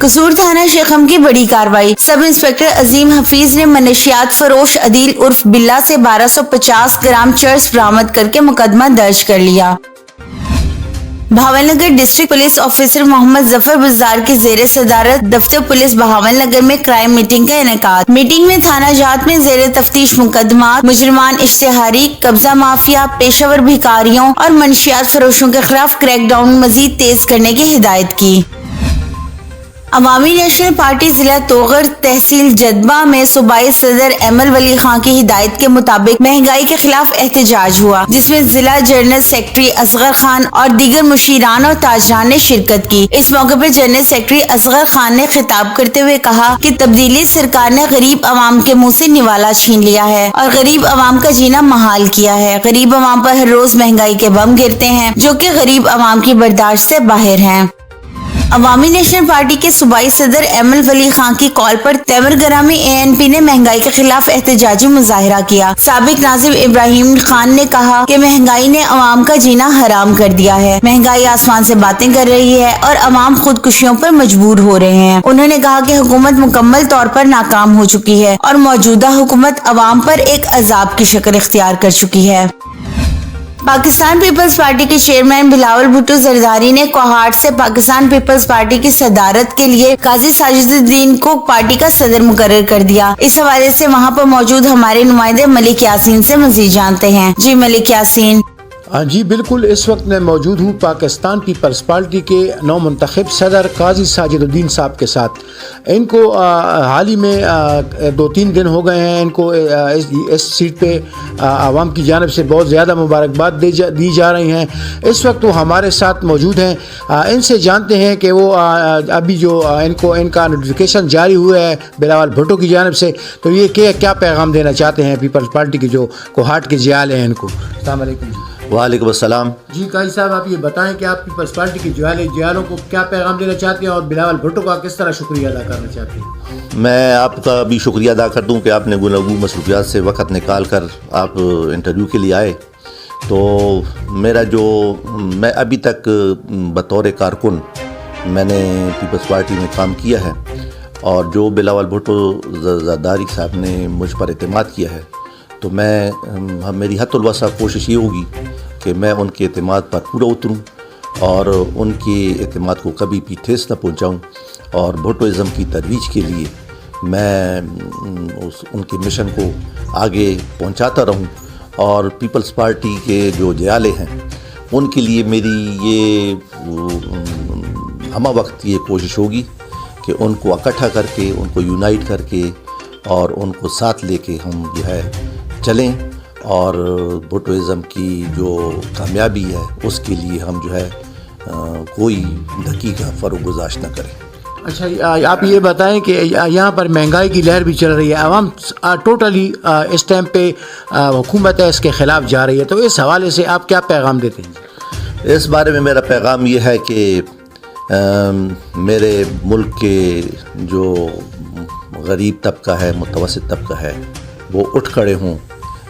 قصور تھانہ شیخم کی بڑی کارروائی، سب انسپکٹر عظیم حفیظ نے منشیات فروش عدیل عرف بلّہ سے 1250 گرام چرس برآمد کر کے مقدمہ درج کر لیا۔ Bahawalnagar district police officer Muhammad Zafar Buzdar کی زیر صدارت دفتر پولیس بہاول نگر میں کرائم میٹنگ کا انعقاد۔ میٹنگ میں تھانہ جات میں زیر تفتیش مقدمات، مجرمان اشتہاری، قبضہ مافیا، پیشہ ور بھکاریوں اور منشیات فروشوں کے خلاف کریک ڈاؤن مزید تیز کرنے کی ہدایت کی۔ عوامی نیشنل پارٹی ضلع توغر تحصیل جدبہ میں صوبائی صدر ایمل ولی خان کی ہدایت کے مطابق مہنگائی کے خلاف احتجاج ہوا، جس میں ضلع جنرل سیکرٹری اصغر خان اور دیگر مشیران اور تاجران نے شرکت کی۔ اس موقع پر جنرل سیکرٹری اصغر خان نے خطاب کرتے ہوئے کہا کہ تبدیلی سرکار نے غریب عوام کے منہ سے نوالا چھین لیا ہے اور غریب عوام کا جینا محال کیا ہے۔ غریب عوام پر ہر روز مہنگائی کے بم گرتے ہیں جو کہ غریب عوام کی برداشت سے باہر ہیں۔ عوامی نیشنل پارٹی کے صوبائی صدر ایمل ولی خان کی کال پر تیمور گرامی ANP نے مہنگائی کے خلاف احتجاجی مظاہرہ کیا۔ سابق ناظم ابراہیم خان نے کہا کہ مہنگائی نے عوام کا جینا حرام کر دیا ہے، مہنگائی آسمان سے باتیں کر رہی ہے اور عوام خودکشیوں پر مجبور ہو رہے ہیں۔ انہوں نے کہا کہ حکومت مکمل طور پر ناکام ہو چکی ہے اور موجودہ حکومت عوام پر ایک عذاب کی شکل اختیار کر چکی ہے۔ پاکستان پیپلز پارٹی کے چیئرمین بلاول بھٹو زرداری نے کوہاٹ سے پاکستان پیپلز پارٹی کی صدارت کے لیے قاضی ساجد الدین کو پارٹی کا صدر مقرر کر دیا۔ اس حوالے سے وہاں پر موجود ہمارے نمائندے ملک یاسین سے مزید جانتے ہیں۔ جی ملک یاسین۔ جی بالکل، اس وقت میں موجود ہوں پاکستان پیپلز پارٹی کے نو منتخب صدر قاضی ساجد الدین صاحب کے ساتھ۔ ان کو حال ہی میں 2-3 دن ہو گئے ہیں، ان کو اس سیٹ پہ عوام کی جانب سے بہت زیادہ مبارکباد دی جا رہی ہیں۔ اس وقت وہ ہمارے ساتھ موجود ہیں، ان سے جانتے ہیں کہ وہ ابھی جو ان کا نوٹیفیکیشن جاری ہوا ہے بلاول بھٹو کی جانب سے، تو یہ کیا پیغام دینا چاہتے ہیں پیپلز پارٹی کے جو کوہاٹ کے جیال ہیں ان کو۔ السلام علیکم جی۔ وعلیکم السلام۔ جی قاضی صاحب، آپ یہ بتائیں کہ آپ پیپلز پارٹی کے جیالوں کو کیا پیغام دینا چاہتے ہیں اور بلاول بھٹو کا کس طرح شکریہ ادا کرنا چاہتے ہیں؟ میں آپ کا بھی شکریہ ادا کر دوں کہ آپ نے گفتگو مصروفیات سے وقت نکال کر آپ انٹرویو کے لیے آئے۔ تو میں ابھی تک بطور کارکن میں نے پیپلز پارٹی میں کام کیا ہے، اور جو بلاول بھٹو زرداری صاحب نے مجھ پر اعتماد کیا ہے، تو میری حد الوسع کوشش یہ ہوگی کہ میں ان کے اعتماد پر پورا اتروں اور ان کے اعتماد کو کبھی بھی ٹھیس نہ پہنچاؤں، اور بھٹوازم کی ترویج کے لیے میں ان کے مشن کو آگے پہنچاتا رہوں، اور پیپلز پارٹی کے جو جیالے ہیں ان کے لیے میری یہ ہمہ وقت یہ کوشش ہوگی کہ ان کو اکٹھا کر کے، ان کو یونائٹ کر کے اور ان کو ساتھ لے کے ہم جو ہے چلیں، اور بھٹوازم کی جو کامیابی ہے اس کے لیے ہم جو ہے کوئی دقیقہ فروغ گزاشت نہ کریں۔ اچھا، آپ یہ بتائیں کہ یہاں پر مہنگائی کی لہر بھی چل رہی ہے، عوام ٹوٹلی اس ٹائم پہ حکومت ہے اس کے خلاف جا رہی ہے، تو اس حوالے سے آپ کیا پیغام دیتے ہیں؟ اس بارے میں میرا پیغام یہ ہے کہ میرے ملک کے جو غریب طبقہ ہے، متوسط طبقہ ہے، وہ اٹھ کھڑے ہوں۔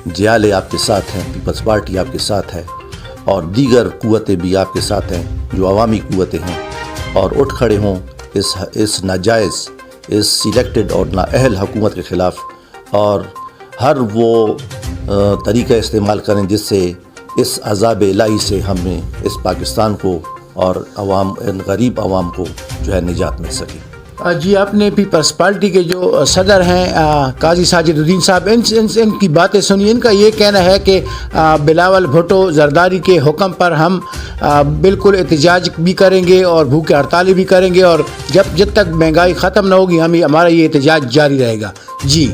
جیالے آپ کے ساتھ ہیں، پیپلز پارٹی آپ کے ساتھ ہے، اور دیگر قوتیں بھی آپ کے ساتھ ہیں جو عوامی قوتیں ہیں، اور اٹھ کھڑے ہوں اس ناجائز، اس سلیکٹڈ اور نااہل حکومت کے خلاف، اور ہر وہ طریقہ استعمال کریں جس سے اس عذاب الہی سے ہمیں اس پاکستان کو اور غریب عوام کو جو ہے نجات مل سکے۔ جی، آپ نے پیپلز پارٹی کے جو صدر ہیں قاضی ساجد الدین صاحب، ان کی باتیں سنی۔ ان کا یہ کہنا ہے کہ بلاول بھٹو زرداری کے حکم پر ہم بالکل احتجاج بھی کریں گے اور بھوک ہڑتالیں بھی کریں گے، اور جب تک مہنگائی ختم نہ ہوگی ہمارا یہ احتجاج جاری رہے گا۔ جی۔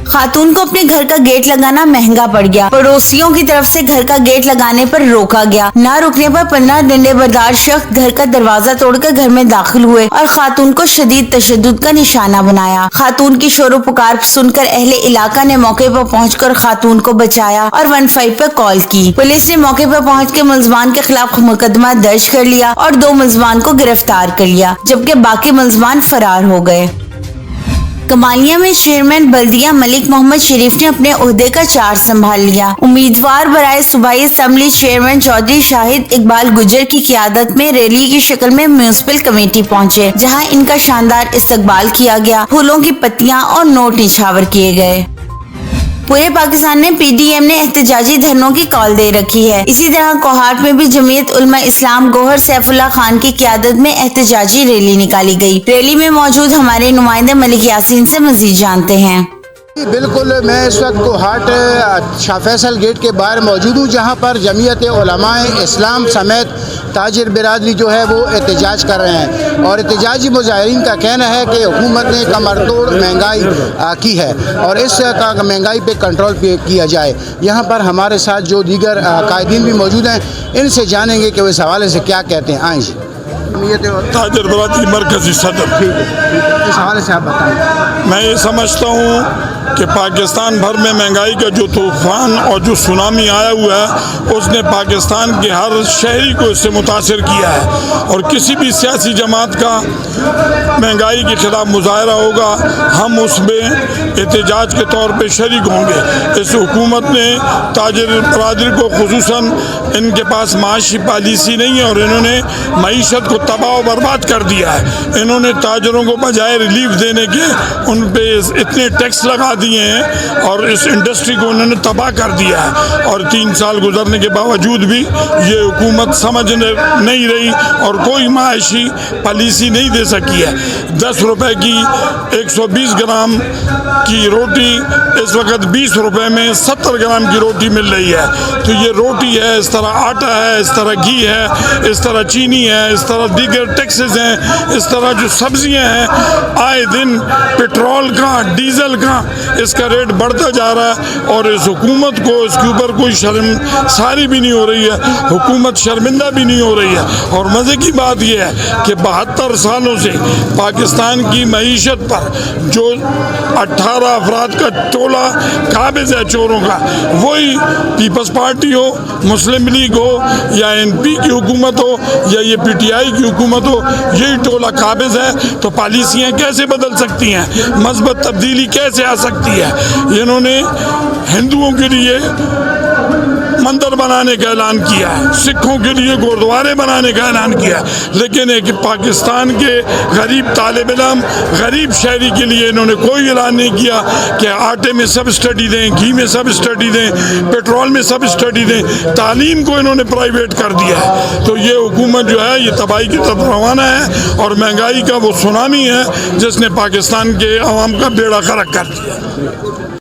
خاتون کو اپنے گھر کا گیٹ لگانا مہنگا پڑ گیا، پڑوسیوں کی طرف سے گھر کا گیٹ لگانے پر روکا گیا، نہ رکنے پر 15 ڈنڈے بردار شخص گھر کا دروازہ توڑ کر گھر میں داخل ہوئے اور خاتون کو شدید تشدد کا نشانہ بنایا۔ خاتون کی شور و پکار سن کر اہل علاقہ نے موقع پر پہنچ کر خاتون کو بچایا اور 15 پر کال کی۔ پولیس نے موقع پر پہنچ کے ملزمان کے خلاف مقدمہ درج کر لیا اور 2 ملزمان کو گرفتار کر لیا، جبکہ باقی ملزمان فرار ہو گئے۔ کمالیہ میں چیئرمین بلدیہ ملک محمد شریف نے اپنے عہدے کا چارج سنبھال لیا۔ امیدوار برائے صوبائی اسمبلی چیئرمین چودھری شاہد اقبال گجر کی قیادت میں ریلی کی شکل میں میونسپل کمیٹی پہنچے، جہاں ان کا شاندار استقبال کیا گیا، پھولوں کی پتیاں اور نوٹ نچھاور کیے گئے۔ پورے پاکستان میں پی ڈی ایم نے احتجاجی دھرنوں کی کال دے رکھی ہے۔ اسی طرح کوہاٹ میں بھی جمعیت علماء اسلام گوہر سیف اللہ خان کی قیادت میں احتجاجی ریلی نکالی گئی۔ ریلی میں موجود ہمارے نمائندے ملک یاسین سے مزید جانتے ہیں۔ بالکل، میں اس وقت کوہاٹ شاہ فیصل گیٹ کے باہر موجود ہوں، جہاں پر جمعیت علماء اسلام سمیت تاجر برادری جو ہے وہ احتجاج کر رہے ہیں، اور احتجاجی مظاہرین کا کہنا ہے کہ حکومت نے کمر توڑ مہنگائی کی ہے اور اس کا مہنگائی پہ کنٹرول کیا جائے۔ یہاں پر ہمارے ساتھ جو دیگر قائدین بھی موجود ہیں، ان سے جانیں گے کہ وہ اس حوالے سے کیا کہتے ہیں۔ آئیں جی، تاجر برادری مرکزی صدر۔ اس حوالے سے آپ بتائیں۔ میں یہ سمجھتا ہوں کہ پاکستان بھر میں مہنگائی کا جو طوفان اور جو سونامی آیا ہوا ہے، اس نے پاکستان کے ہر شہری کو اس سے متاثر کیا ہے، اور کسی بھی سیاسی جماعت کا مہنگائی کے خلاف مظاہرہ ہوگا، ہم اس میں احتجاج کے طور پہ شریک ہوں گے۔ اس حکومت نے تاجر برادری کو خصوصاً ان کے پاس معاشی پالیسی نہیں ہے، اور انہوں نے معیشت کو تباہ و برباد کر دیا ہے۔ انہوں نے تاجروں کو بجائے ریلیف دینے کے ان پہ اتنے ٹیکس لگا دیے ہیں، اور اس انڈسٹری کو انہوں نے تباہ کر دیا ہے، اور 3 سال گزرنے کے باوجود بھی یہ حکومت سمجھ نہیں رہی اور کوئی معاشی پالیسی نہیں دے سکی ہے۔ 10 روپے کی 120 گرام کی روٹی اس وقت 20 روپے میں 70 گرام کی روٹی مل رہی ہے۔ تو یہ روٹی ہے، اس طرح آٹا ہے، اس طرح گھی ہے، اس طرح چینی ہے، اس طرح دیگر ٹیکسز ہیں، اس طرح جو سبزیاں ہیں، آئے دن پیٹرول کا، ڈیزل کا اس کا ریٹ بڑھتا جا رہا ہے، اور اس حکومت کو اس کے اوپر کوئی شرم ساری بھی نہیں ہو رہی ہے، حکومت شرمندہ بھی نہیں ہو رہی ہے۔ اور مزے کی بات یہ ہے کہ 72 سالوں سے پاکستان کی معیشت پر جو 18 افراد کا ٹولہ قابض ہے چوروں کا، وہی پیپلز پارٹی ہو، مسلم لیگ ہو، یا این پی کی حکومت ہو، یا یہ پی ٹی آئی کی حکومت ہو، یہی ٹولہ قابض ہے۔ تو پالیسیاں کیسے بدل سکتی ہیں؟ مثبت تبدیلی کیسے آ سکتی ہے؟ انہوں نے ہندوؤں کے لیے مندر بنانے کا اعلان کیا ہے، سکھوں کے لیے گردوارے بنانے کا اعلان کیا ہے، لیکن ایک پاکستان کے غریب طالب علم، غریب شہری کے لیے انہوں نے کوئی اعلان نہیں کیا کہ آٹے میں سبسڈی دیں، گھی میں سبسڈی دیں، پیٹرول میں سبسڈی دیں۔ تعلیم کو انہوں نے پرائیویٹ کر دیا ہے۔ تو یہ حکومت جو ہے یہ تباہی کی طرف روانہ ہے، اور مہنگائی کا وہ سونامی ہے جس نے پاکستان کے عوام کا بیڑا غرق کر دیا۔